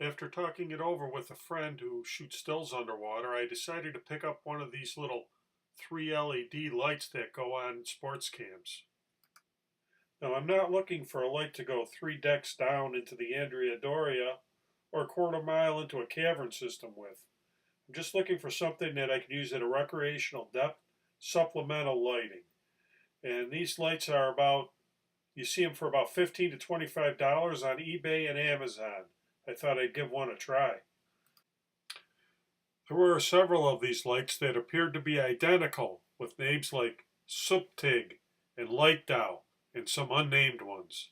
After talking it over with a friend who shoots stills underwater, I decided to pick up one of these little 3 LED lights that go on sports cams. Now, I'm not looking for a light to go 3 decks down into the Andrea Doria or a quarter-mile into a cavern system with. I'm just looking for something that I can use at a recreational depth, supplemental lighting. And these lights are you see them for about $15 to $25 on eBay and Amazon. I thought I'd give one a try. There were several of these lights that appeared to be identical, with names like Suptig and Lightdow and some unnamed ones.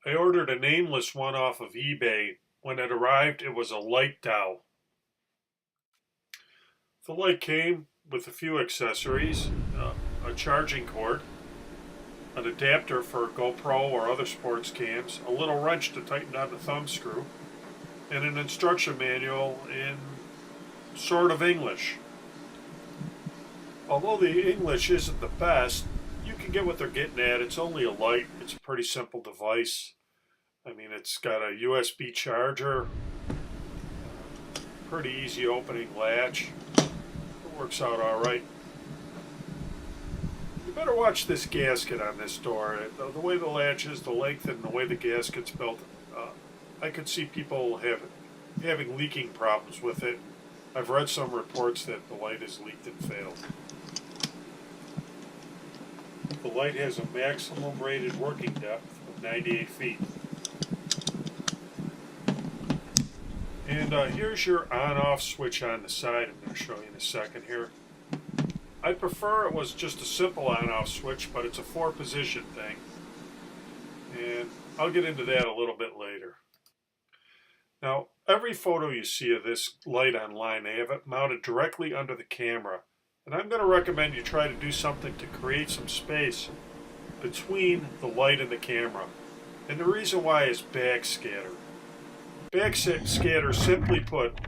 I ordered a nameless one off of eBay. When it arrived, it was a Lightdow. The light came with a few accessories, a charging cord, an adapter for GoPro or other sports cams, a little wrench to tighten down the thumb screw, and an instruction manual in sort of English. Although the English isn't the best, you can get what they're getting at. It's only a light. It's a pretty simple device. I mean, it's got a USB charger, pretty easy opening latch. It works out all right. You better watch this gasket on this door. The way the latch is, the length, and the way the gasket's built, I could see people having leaking problems with it. I've read some reports that the light has leaked and failed. The light has a maximum rated working depth of 98 feet. And here's your on-off switch on the side. I'm going to show you in a second here. I prefer it was just a simple on-off switch, but it's a 4-position thing. And I'll get into that a little bit later. Now, every photo you see of this light online, they have it mounted directly under the camera. And I'm going to recommend you try to do something to create some space between the light and the camera. And the reason why is backscatter. Backscatter, simply put,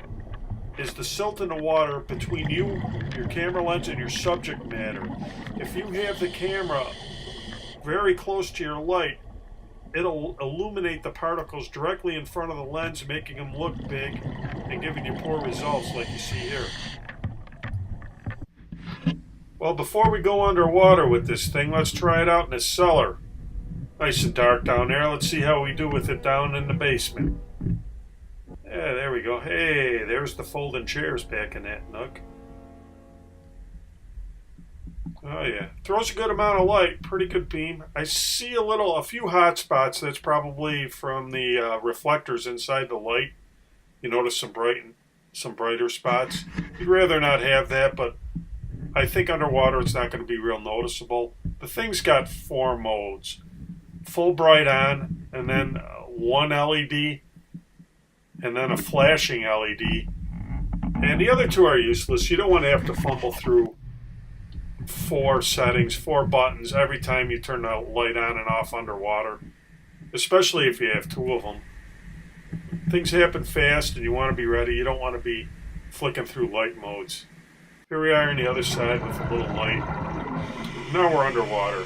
is the silt in the water between you, your camera lens, and your subject matter. If you have the camera very close to your light, it'll illuminate the particles directly in front of the lens, making them look big and giving you poor results like you see here. Well, before we go underwater with this thing, let's try it out in the cellar. Nice and dark down there. Let's see how we do with it down in the basement. Yeah, there we go. Hey, there's the folding chairs back in that nook. Oh yeah, throws a good amount of light, pretty good beam. I see a few hot spots. That's probably from the reflectors inside the light. You notice some brighter spots. You'd rather not have that, but I think underwater it's not going to be real noticeable. The thing's got 4 modes. Full bright on, and then one LED, and then a flashing LED. And the other 2 are useless. You don't want to have to fumble through 4 settings, 4 buttons every time you turn the light on and off underwater, especially if you have 2 of them. Things happen fast and you want to be ready. You don't want to be flicking through light modes. Here we are on the other side with a little light. Now we're underwater.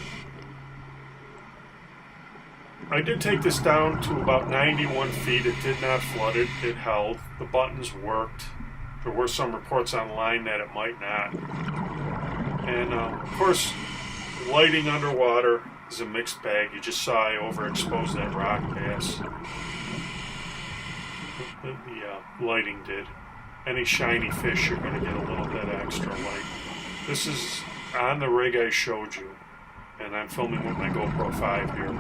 I did take this down to about 91 feet. It did not flood it. It held. The buttons worked. There were some reports online that it might not. And of course, lighting underwater is a mixed bag. You just saw I overexposed that rock bass. The lighting did. Any shiny fish, you're going to get a little bit extra light. This is on the rig I showed you, and I'm filming with my GoPro 5 here.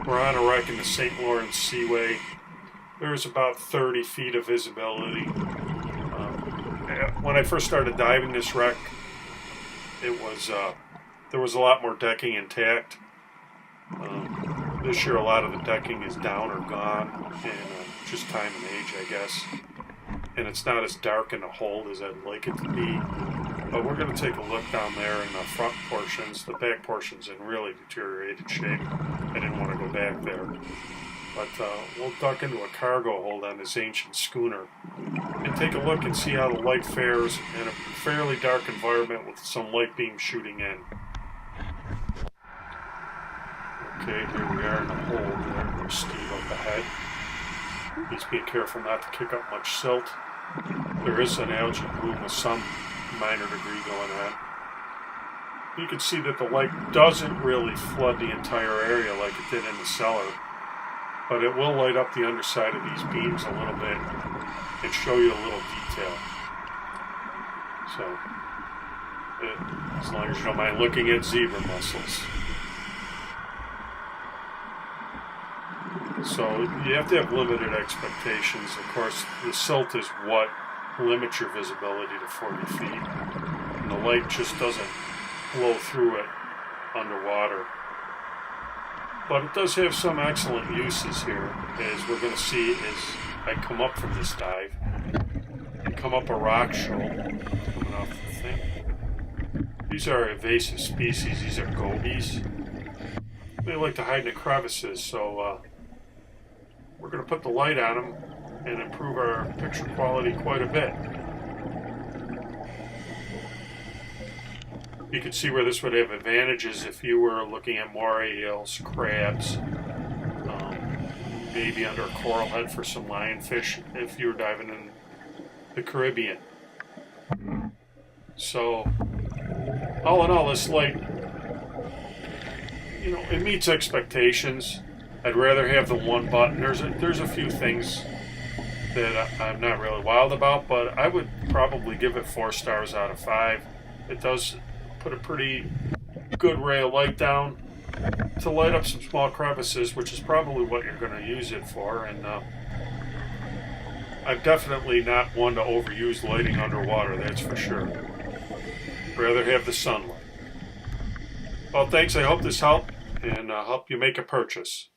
We're on a wreck in the St. Lawrence Seaway. There's about 30 feet of visibility. When I first started diving this wreck, there was a lot more decking intact. This year, a lot of the decking is down or gone, and just time and age, I guess. And it's not as dark in the hold as I'd like it to be. But we're going to take a look down there in the front portions. The back portion's in really deteriorated shape. I didn't want to go back there. But we'll duck into a cargo hold on this ancient schooner and take a look and see how the light fares in a fairly dark environment with some light beam shooting in. Okay, here we are in the hold there. There's Steve up ahead. side. He's being careful not to kick up much silt. There is an algae bloom with some minor degree going on. You can see that the light doesn't really flood the entire area like it did in the cellar, but it will light up the underside of these beams a little bit and show you a little detail. So, as long as you don't mind looking at zebra mussels. So you have to have limited expectations. Of course, the silt is what limits your visibility to 40 feet. And the light just doesn't blow through it underwater. But it does have some excellent uses here, as we're going to see as I come up from this dive. I come up a rock shoal coming off the thing. These are invasive species. These are gobies. They like to hide in the crevices, so we're going to put the light on them and improve our picture quality quite a bit. You can see where this would have advantages if you were looking at moray eels, crabs, maybe under a coral head for some lionfish if you were diving in the Caribbean. So, all in all, this light, it meets expectations. I'd rather have the one button. There's a few things that I'm not really wild about, but I would probably give it 4 stars out of 5. It does put a pretty good ray of light down to light up some small crevices, which is probably what you're going to use it for. And I'm definitely not one to overuse lighting underwater, that's for sure. Rather have the sunlight. Well, thanks. I hope this helped and help you make a purchase.